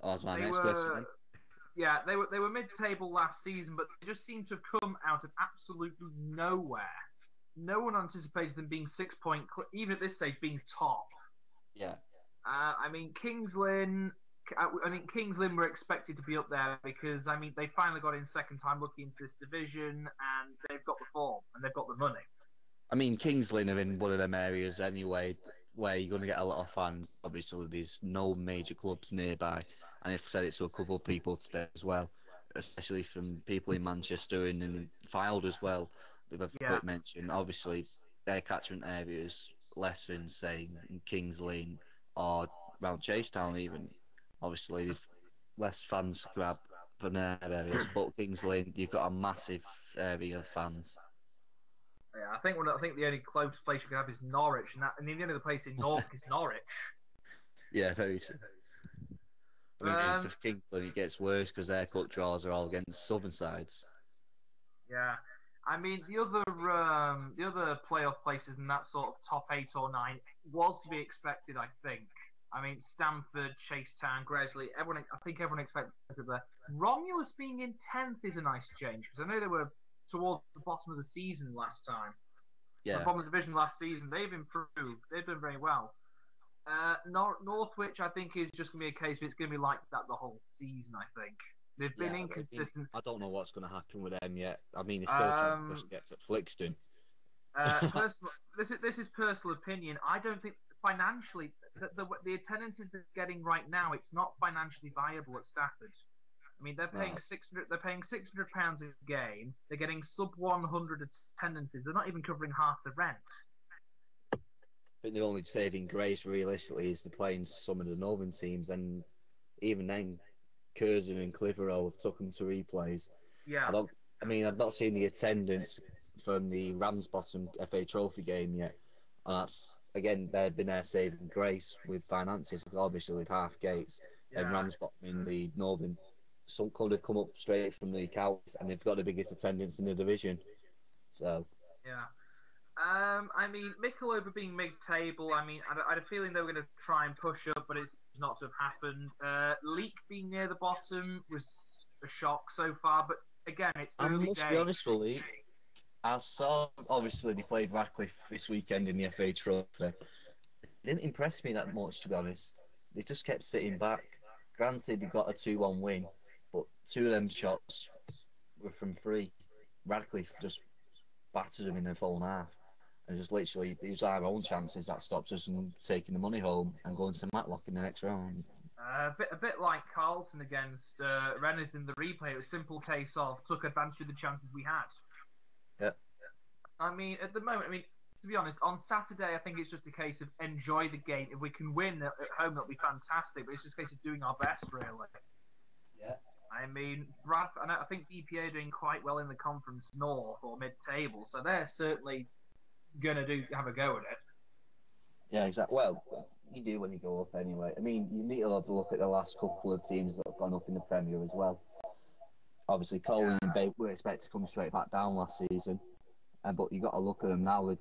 Oh, that's my They next were, question. yeah, they were mid-table last season, but they just seem to have come out of absolutely nowhere. No one anticipated them being 6 point, even at this stage, being top. Yeah. I mean, Kings Lynn. I think Kings Lynn were expected to be up there because I mean they finally got in second time looking into this division and they've got the form and they've got the money. I mean, Kings Lynn are in one of them areas anyway where you're going to get a lot of fans. Obviously, there's no major clubs nearby, and I've said it to a couple of people today as well, especially from people in Manchester and in Fylde as well. They've a quick mention. Obviously, their catchment areas less than say in Kings Lynn or around Chasetown even. Obviously, they've less fans to grab from their areas, but Kings Lynn, you've got a massive area of fans. Yeah, I think the only close place you can have is Norwich, and the only other place in Norfolk is Norwich. Yeah, very true. I mean, for Kings Lynn, it gets worse because their cut draws are all against southern sides. Yeah, I mean the other playoff places in that sort of top 8 or 9 was to be expected, I think. I mean Stamford, Chasetown, Gresley. I think everyone expected that. Romulus being in 10th is a nice change because I know they were towards the bottom of the season last time. Yeah. The bottom of the division last season, they've improved. They've done very well. Northwich, I think, is just going to be a case of it's going to be like that the whole season, I think. They've been inconsistent. I don't know what's going to happen with them yet. I mean, they're still trying to push to get to Flixton. This is personal opinion. I don't think financially the attendances they're getting right now, it's not financially viable at Stafford. I mean, they're paying £600. They're paying £600 a game. They're getting sub 100 attendances. They're not even covering half the rent. I think the only saving grace, realistically, is they're playing some of the northern teams, and even then, Curzon and Clitheroe have took them to replays. Yeah. I've not seen the attendance from the Ramsbottom FA Trophy game yet, and that's again they've been their saving grace with finances, obviously with half gates and Ramsbottom in the northern. Some could have come up straight from the Cows, and they've got the biggest attendance in the division. So. Yeah. I mean, Mickleover being mid-table, I mean, I had a feeling they were going to try and push up, but it's not to have happened. Leek being near the bottom was a shock so far, but again, it's early days. I must be honest with Leek. I saw, obviously, they played Radcliffe this weekend in the FA Trophy. It didn't impress me that much, to be honest. They just kept sitting back. Granted, they got a 2-1 win, but 2 of them shots were from free. Radcliffe just battered them in the full half. And just literally, it was our own chances that stopped us from taking the money home and going to Matlock in the next round. A bit like Carlton against Rennes in the replay. It was a simple case of took advantage of the chances we had. Yeah. I mean, at the moment, to be honest, on Saturday, I think it's just a case of enjoy the game. If we can win at home, that'll be fantastic. But it's just a case of doing our best, really. Yeah. I mean, I think BPA are doing quite well in the Conference North or mid-table, so they're certainly going to have a go at it. Yeah, exactly. Well, you do when you go up anyway. I mean, you need to have a look at the last couple of teams that have gone up in the Premier as well. Obviously, Colin and Bate were expected to come straight back down last season, but you got to look at them now. They've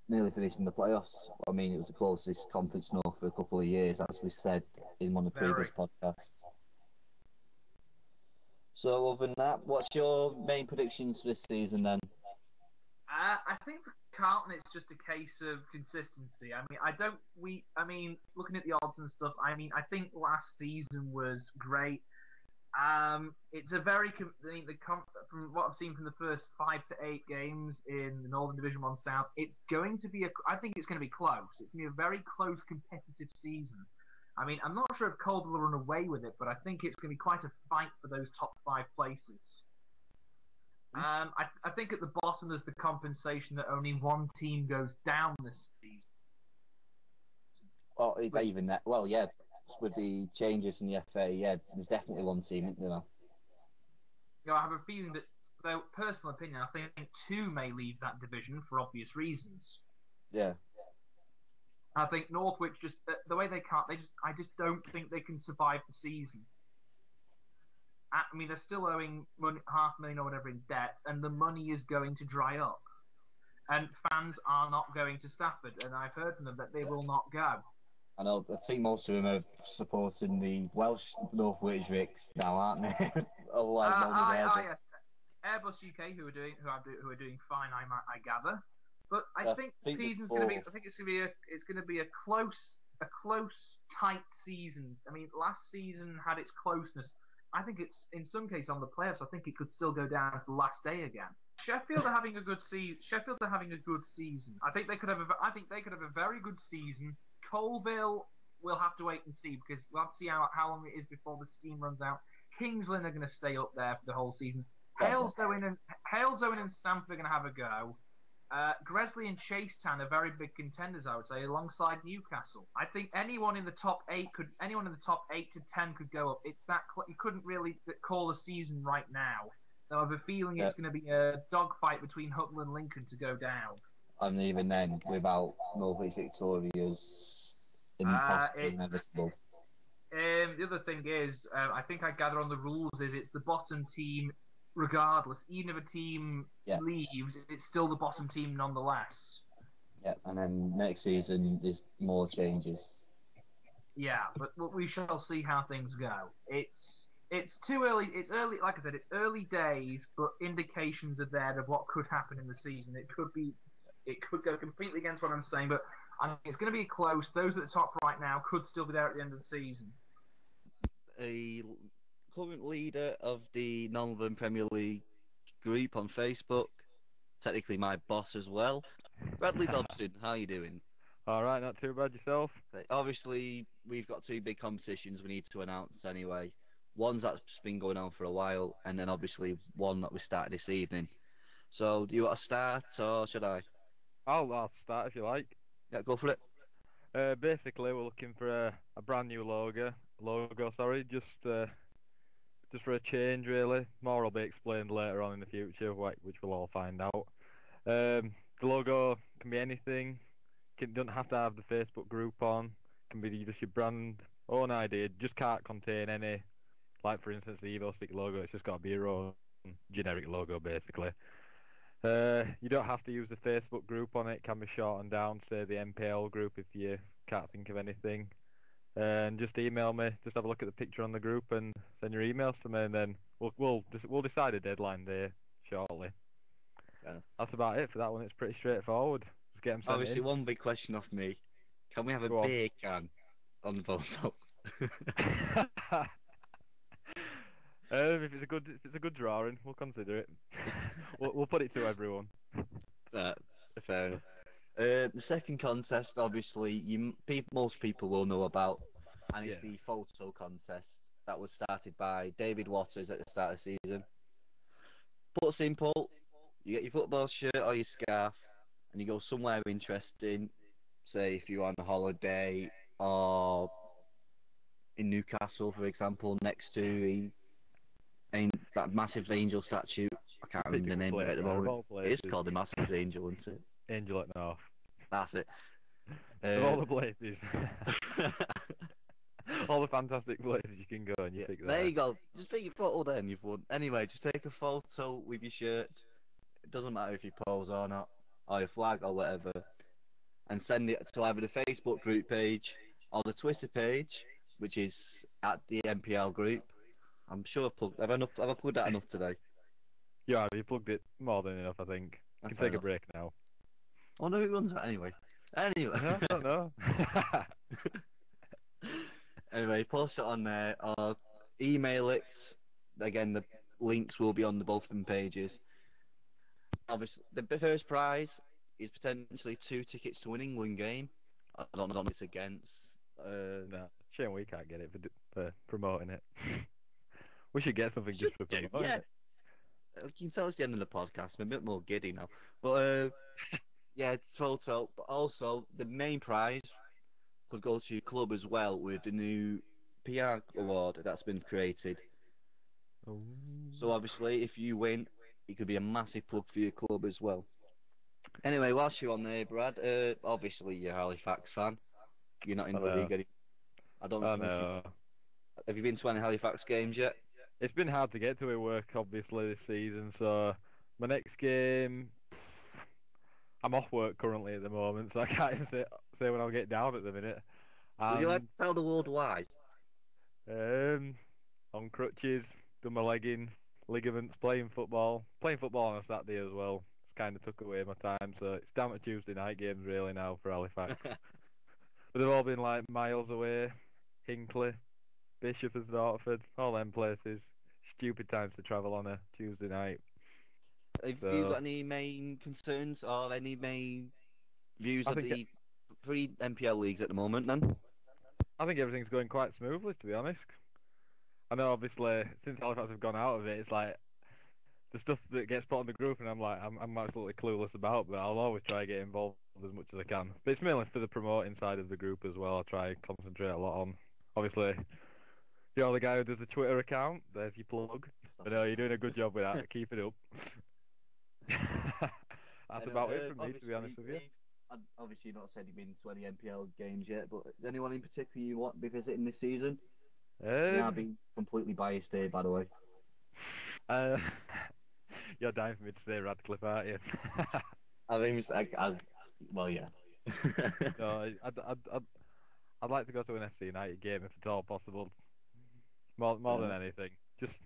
nearly finished in the playoffs. I mean, it was the closest Conference North for a couple of years, as we said in one of the previous podcasts. So, other than that, what's your main predictions for this season then? I think for Carlton, it's just a case of consistency. Looking at the odds and stuff, I think last season was great. It's a very from what I've seen from the first 5 to 8 games in the Northern Division 1 South, it's going to be I think it's going to be close. It's going to be a very close competitive season. I mean, I'm not sure if Cold will run away with it, but I think it's going to be quite a fight for those top 5 places. I think at the bottom there's the compensation that only one team goes down this season. Well, even that. Well, yeah, with the changes in the FA, yeah, there's definitely one team, isn't there? I have a feeling that, though, personal opinion, I think 2 may leave that division for obvious reasons. Yeah. I think Northwich just the way they can't. I just don't think they can survive the season. I mean, they're still owing money, $500,000 or whatever in debt, and the money is going to dry up. And fans are not going to Stafford, and I've heard from them that they will not go. I know. I think most of them are supporting the Welsh Northwich Ricks now, aren't they? Otherwise known as Airbus. Yes. Airbus UK, who are doing fine, I gather. But I think the season's going to be. I think it's going to be a close, tight season. I mean, last season had its closeness. I think it's in some cases on the playoffs. I think it could still go down to the last day again. Sheffield are having a good season. I think they could have a very good season. Colville, we'll have to wait and see because we'll have to see how long it is before the steam runs out. Kings Lynn are going to stay up there for the whole season. Halesowen and Stamford are going to have a go. Gresley and Chasetown are very big contenders, I would say, alongside Newcastle. I think anyone in the top 8 to 10 could go up. It's that you couldn't really call a season right now. So I have a feeling it's going to be a dogfight between Hull and Lincoln to go down. And even then, without Norwich Victoria's inevitable. The other thing is, I think I gather on the rules is it's the bottom team regardless. Even if a team leaves, it's still the bottom team nonetheless. Yeah, and then next season there's more changes. Yeah, but we shall see how things go. It's too early. It's early. Like I said, it's early days, but indications are there of what could happen in the season. It could go completely against what I'm saying, but I think it's going to be close. Those at the top right now could still be there at the end of the season. A current leader of the Northern Premier League group on Facebook, technically my boss as well, Bradley Dobson. How are you doing? All right, not too bad yourself. Obviously, we've got 2 big competitions we need to announce anyway. One's that's been going on for a while, and then obviously one that we started this evening. So, do you want to start, or should I? I'll start if you like. Yeah, go for it. Basically, we're looking for a brand new logo. Just for a change, really. More will be explained later on in the future, which we'll all find out. The logo can be anything. Doesn't have to have the Facebook group on. Can be just your brand own idea. Just can't contain any. Like for instance, the Evo Stick logo. It's just got to be your own generic logo, basically. You don't have to use the Facebook group on it. It can be shortened down, say the NPL group if you can't think of anything. And just email me. Just have a look at the picture on the group and send your emails to me, and then we'll decide a deadline day shortly. Yeah. That's about it for that one. It's pretty straightforward. Just get them sent Obviously, in. one big question off me: can we have a beer can on the photo? If it's a good drawing, we'll consider it. we'll put it to everyone. Fair enough. The second contest, obviously, most people will know about, and it's the photo contest that was started by David Waters at the start of the season. Put simple, you get your football shirt or your scarf, and you go somewhere interesting. Say if you're on a holiday or in Newcastle, for example, next to that massive angel statue. I can't remember the name of it at the moment. It is called the Massive Angel, isn't it? Angel at North. That's it. Of all the places. All the fantastic places you can go and you pick that. There you go. Just take your photo there and you've won. Anyway, just take a photo with your shirt. It doesn't matter if you pose or not, or your flag or whatever. And send it to either the Facebook group page or the Twitter page, which is at the NPL group. I'm sure have I plugged that enough today? Yeah, you plugged it more than enough, I think. You can take a break now. Oh no, who runs that anyway? Anyway. I don't know. Anyway, post it on there or email it. Again, the links will be on both of them pages. Obviously, the first prize is potentially 2 tickets to an England game. I don't know what it's against. No, Shame we can't get it for promoting it. We should get something just for promoting Yeah. it. You can tell it's the end of the podcast. I'm a bit more giddy now. But, yeah, total. But also, the main prize could go to your club as well with the new PR award that's been created. Oh. So, obviously, if you win, it could be a massive plug for your club as well. Anyway, whilst you're on there, Brad, obviously you're a Halifax fan. You're not in I the know. league anymore. I don't know if know. have you been to any Halifax games yet? It's been hard to get to at work, obviously, this season. So my next game, I'm off work currently at the moment, so I can't even say when I'll get down at the minute. Would you like And to tell the world why? on crutches, done my leg in, ligaments, playing football on a Saturday as well. It's kind of took away my time, so it's down to Tuesday night games really now for Halifax. But they've all been like miles away, Hinckley, Bishop and Dartford, all them places. Stupid times to travel on a Tuesday night. Have So- you got any main concerns or any main views I of think the three NPL leagues at the moment then? I think everything's going quite smoothly, to be honest. I know, obviously, since Halifax have gone out of it, it's like the stuff that gets put on the group, and I'm absolutely clueless about, but I'll always try to get involved as much as I can. But it's mainly for the promoting side of the group as well. I try and concentrate a lot on. Obviously, you're the guy who does the Twitter account. There's your plug. But no, you're doing a good job with that. Keep it up. That's about it from me, to be honest with you. Obviously, you've not said you've been to any NPL games yet, but is anyone in particular you want to be visiting this season? Yeah, I've been completely biased here, by the way. You're dying for me to say Radcliffe, aren't you? I mean, well, yeah. No, I'd like to go to an FC United game if at all possible. More than anything, just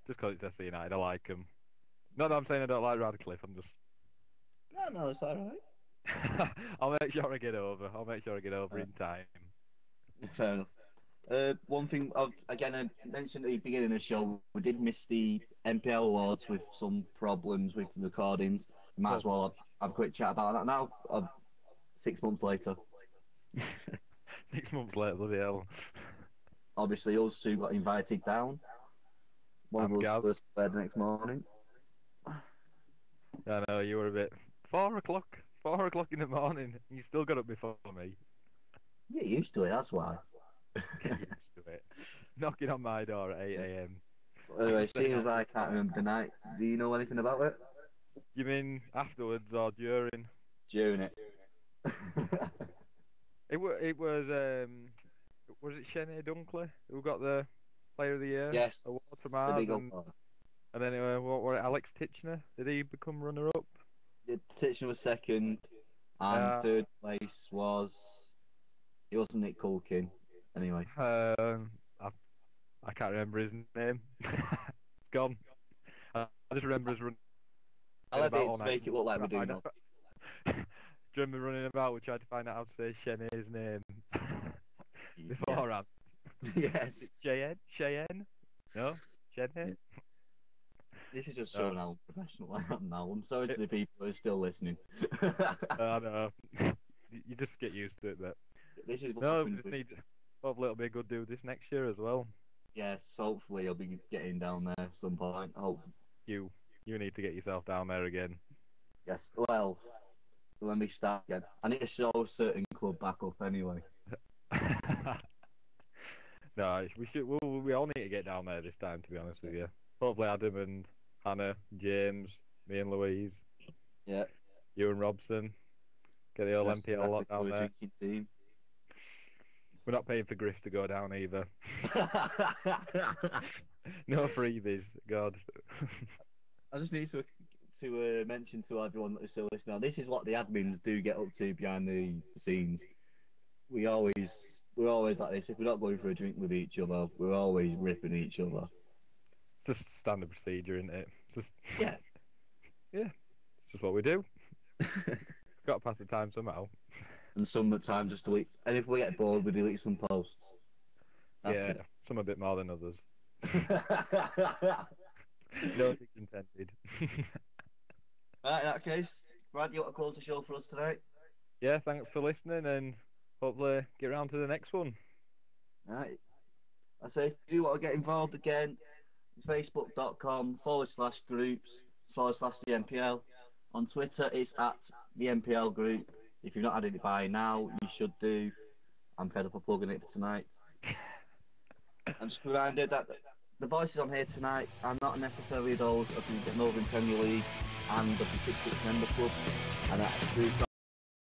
because it's FC United, I like them. Not that I'm saying I don't like Radcliffe. I'm just. No, it's alright. I'll make sure I get over. In time. Fair enough. One thing, again, I mentioned at the beginning of the show, we did miss the NPL awards with some problems with recordings. Might as well have a quick chat about that now, 6 months later. 6 months later, bloody hell. Obviously, us two got invited down. One I'm of us Gaz. first there the next morning. I know, you were a bit. 4 o'clock in the morning, and you still got up before me. Get used to it, that's why. Get used to it. Knocking on my door at 8 a.m. Anyway, seeing as I can't remember the night, do you know anything about it? You mean afterwards or during? During it. It was it Shane Dunkley who got the Player of the Year award from the ours, big and then what were it, Alex Titchener? Did he become runner up? Yeah, Titchener was second, and third place was. It wasn't Nick Culkin. Anyway. I can't remember his name. It's gone. I just remember us running. I'll have it to make it look like we're doing that. Do you remember running about? We tried to find out how to say Chene's name beforehand. Yes. Cheyenne? No? Chene? Yeah. This is just showing how professional I am now. I'm sorry to the people who are still listening. I know. You just get used to it, but. This is No, we just need. Hopefully, it'll be a good do this next year as well. Yes, hopefully I'll be getting down there at some point. Oh. You need to get yourself down there again. Yes, well, let me start again. I need to show a certain club back up anyway. No, we all need to get down there this time, to be honest with you. Hopefully Adam and Hannah, James, me and Louise. Yeah. You and Robson. Get the old NPL lot down there. Team. We're not paying for Griff to go down either. No freebies, God. I just need to mention to everyone that is still listening. Now, this is what the admins do get up to behind the scenes. We're always like this. If we're not going for a drink with each other, we're always ripping each other. It's just standard procedure, isn't it? Yeah. It's just what we do. Got to pass the time somehow. And some of the time just delete. And if we get bored, we delete some posts. That's it. Some a bit more than others. No dick intended. Right, in that case, Brad, you want to close the show for us tonight? Yeah, thanks for listening, and hopefully get round to the next one. Right. I say, if you want to get involved again, facebook.com/groups/the NPL. On Twitter, it's at the NPL group. If you've not added it by now, you should do. I'm fed up of plugging it for tonight. I'm just reminded that the voices on here tonight are not necessarily those of the Northern Premier League and of the 66 member club, and that group